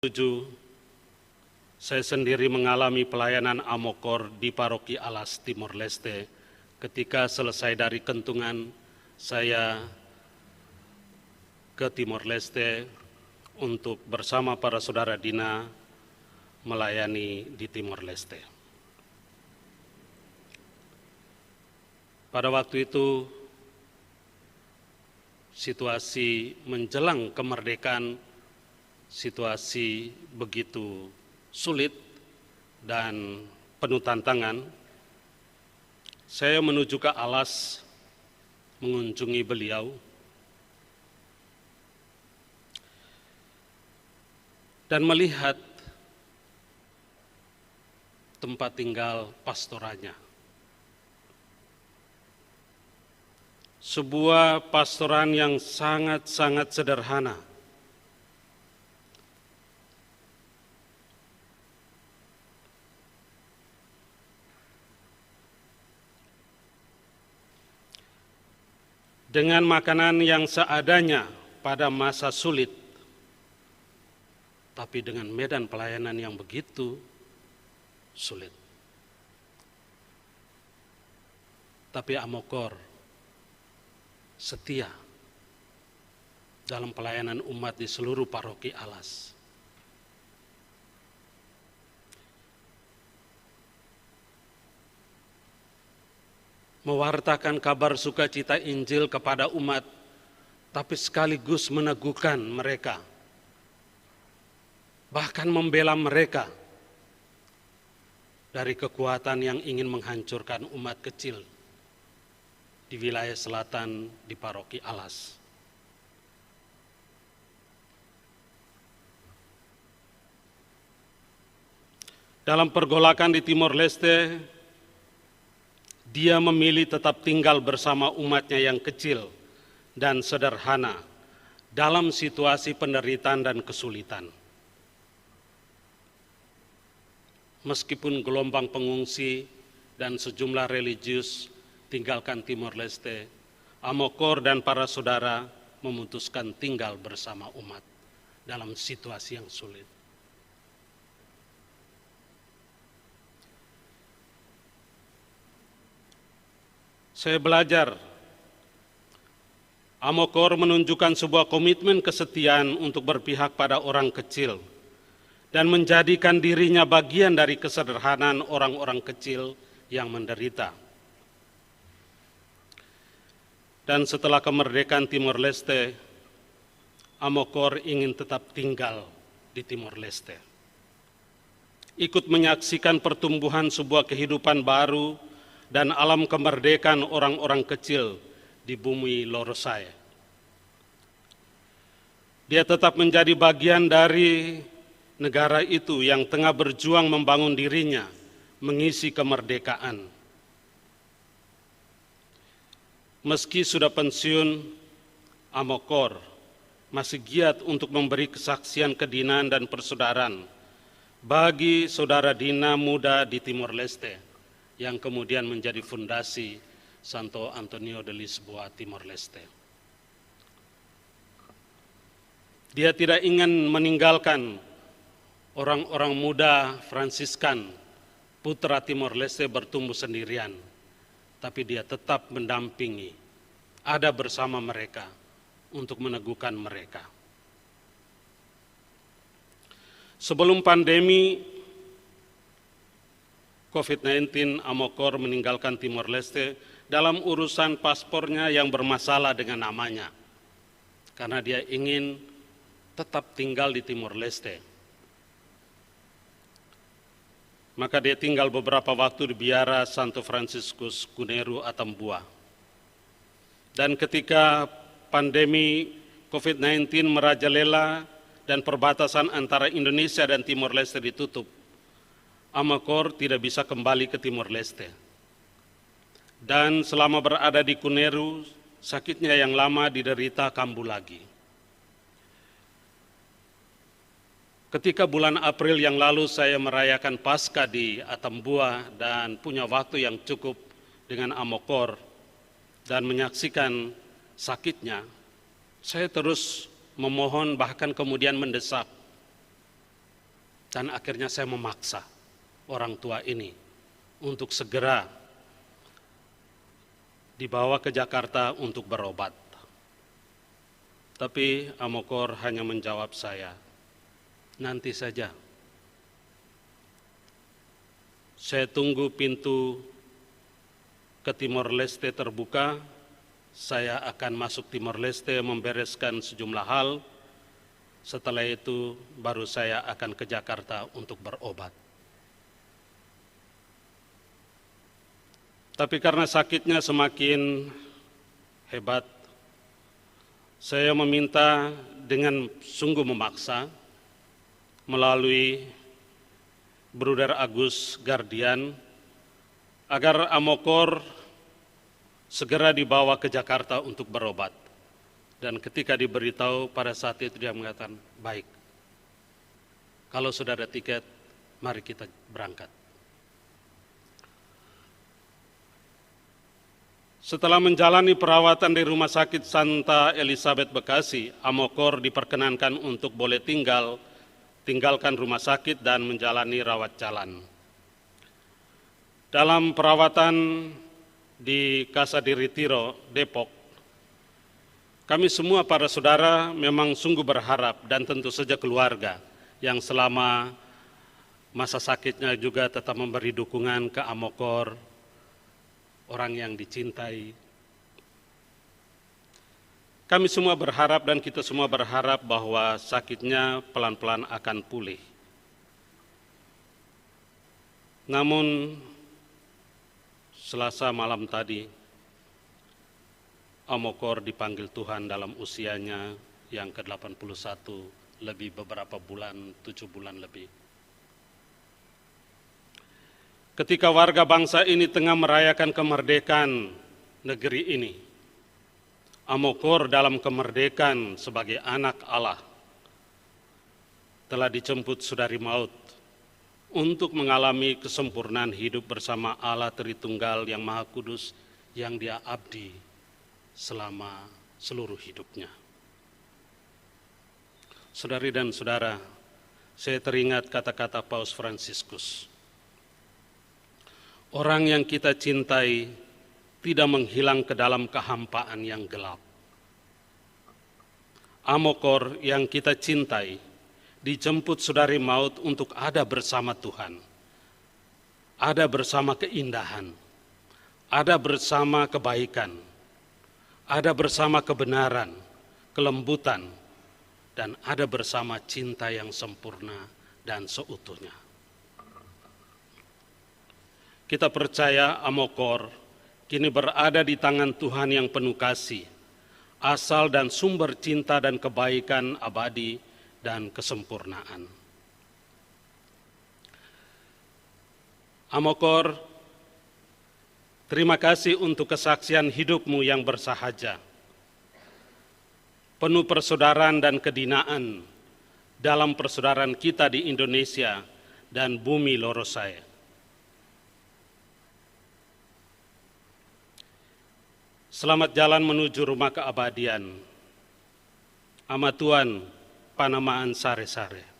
2007, saya sendiri mengalami pelayanan Amokor di Paroki Alas, Timor Leste. Ketika selesai dari Kentungan, saya ke Timor Leste untuk bersama para saudara Dina melayani di Timor Leste. Pada waktu itu, situasi menjelang kemerdekaan, situasi begitu sulit dan penuh tantangan. Saya menuju ke Alas mengunjungi beliau dan melihat tempat tinggal pastorannya. Sebuah pastoran yang sangat-sangat sederhana. Dengan makanan yang seadanya pada masa sulit, tapi dengan medan pelayanan yang begitu sulit. Tapi Amokor setia dalam pelayanan umat di seluruh paroki Alas. Mewartakan kabar sukacita Injil kepada umat, tapi sekaligus meneguhkan mereka, bahkan membela mereka dari kekuatan yang ingin menghancurkan umat kecil di wilayah selatan di Paroki Alas. Dalam pergolakan di Timor Leste, dia memilih tetap tinggal bersama umatnya yang kecil dan sederhana dalam situasi penderitaan dan kesulitan. Meskipun gelombang pengungsi dan sejumlah religius tinggalkan Timor Leste, Amokor dan para saudara memutuskan tinggal bersama umat dalam situasi yang sulit. Saya belajar, Amokor menunjukkan sebuah komitmen kesetiaan untuk berpihak pada orang kecil dan menjadikan dirinya bagian dari kesederhanaan orang-orang kecil yang menderita. Dan setelah kemerdekaan Timor Leste, Amokor ingin tetap tinggal di Timor Leste. Ikut menyaksikan pertumbuhan sebuah kehidupan baru dan alam kemerdekaan orang-orang kecil di bumi Lorosai. Dia tetap menjadi bagian dari negara itu yang tengah berjuang membangun dirinya, mengisi kemerdekaan. Meski sudah pensiun, Amokor masih giat untuk memberi kesaksian kedinaan dan persaudaraan bagi saudara Dina muda di Timor Leste, yang kemudian menjadi fondasi Santo Antonio de Lisboa, Timor Leste. Dia tidak ingin meninggalkan orang-orang muda Fransiskan, putra Timor Leste bertumbuh sendirian, tapi dia tetap mendampingi, ada bersama mereka untuk meneguhkan mereka. Sebelum pandemi COVID-19, Amokor meninggalkan Timor Leste dalam urusan paspornya yang bermasalah dengan namanya, karena dia ingin tetap tinggal di Timor Leste. Maka dia tinggal beberapa waktu di biara Santo Franciscus Cuneru, Atambua. Dan ketika pandemi COVID-19 merajalela dan perbatasan antara Indonesia dan Timor Leste ditutup, Amokor tidak bisa kembali ke Timor Leste. Dan selama berada di Cuneru, sakitnya yang lama diderita kambuh lagi. Ketika bulan April yang lalu saya merayakan Paskah di Atambua dan punya waktu yang cukup dengan Amokor dan menyaksikan sakitnya, saya terus memohon bahkan kemudian mendesak Dan akhirnya saya memaksa orang tua ini untuk segera dibawa ke Jakarta untuk berobat. Tapi Amokor hanya menjawab saya, nanti saja. Saya tunggu pintu ke Timor Leste terbuka, saya akan masuk Timor Leste membereskan sejumlah hal, setelah itu baru saya akan ke Jakarta untuk berobat. Tapi karena sakitnya semakin hebat, saya meminta dengan sungguh memaksa melalui Bruder Agus Gardian agar Amokor segera dibawa ke Jakarta untuk berobat. Dan ketika diberitahu pada saat itu dia mengatakan, baik, kalau sudah ada tiket, mari kita berangkat. Setelah menjalani perawatan di Rumah Sakit Santa Elizabeth Bekasi, Amokor diperkenankan untuk boleh tinggalkan rumah sakit dan menjalani rawat jalan. Dalam perawatan di Casa di Retiro, Depok, kami semua para saudara memang sungguh berharap dan tentu saja keluarga yang selama masa sakitnya juga tetap memberi dukungan ke Amokor, orang yang dicintai. Kami semua berharap dan kita semua berharap bahwa sakitnya pelan-pelan akan pulih. Namun Selasa malam tadi, Amokor dipanggil Tuhan dalam usianya yang ke-81 lebih beberapa bulan, 7 bulan lebih. Ketika warga bangsa ini tengah merayakan kemerdekaan negeri ini, Amokor dalam kemerdekaan sebagai anak Allah telah dijemput saudari maut untuk mengalami kesempurnaan hidup bersama Allah Tritunggal yang Maha Kudus yang dia abdi selama seluruh hidupnya. Saudari dan saudara, saya teringat kata-kata Paus Fransiskus. Orang yang kita cintai tidak menghilang ke dalam kehampaan yang gelap. Amokor yang kita cintai dijemput saudari maut untuk ada bersama Tuhan, ada bersama keindahan, ada bersama kebaikan, ada bersama kebenaran, kelembutan, dan ada bersama cinta yang sempurna dan seutuhnya. Kita percaya Amokor kini berada di tangan Tuhan yang penuh kasih, asal dan sumber cinta dan kebaikan abadi dan kesempurnaan. Amokor, terima kasih untuk kesaksian hidupmu yang bersahaja, penuh persaudaraan dan kedinaan dalam persaudaraan kita di Indonesia dan bumi Lorosai. Selamat jalan menuju rumah keabadian. Ama Tuhan, panamaan sare-sare.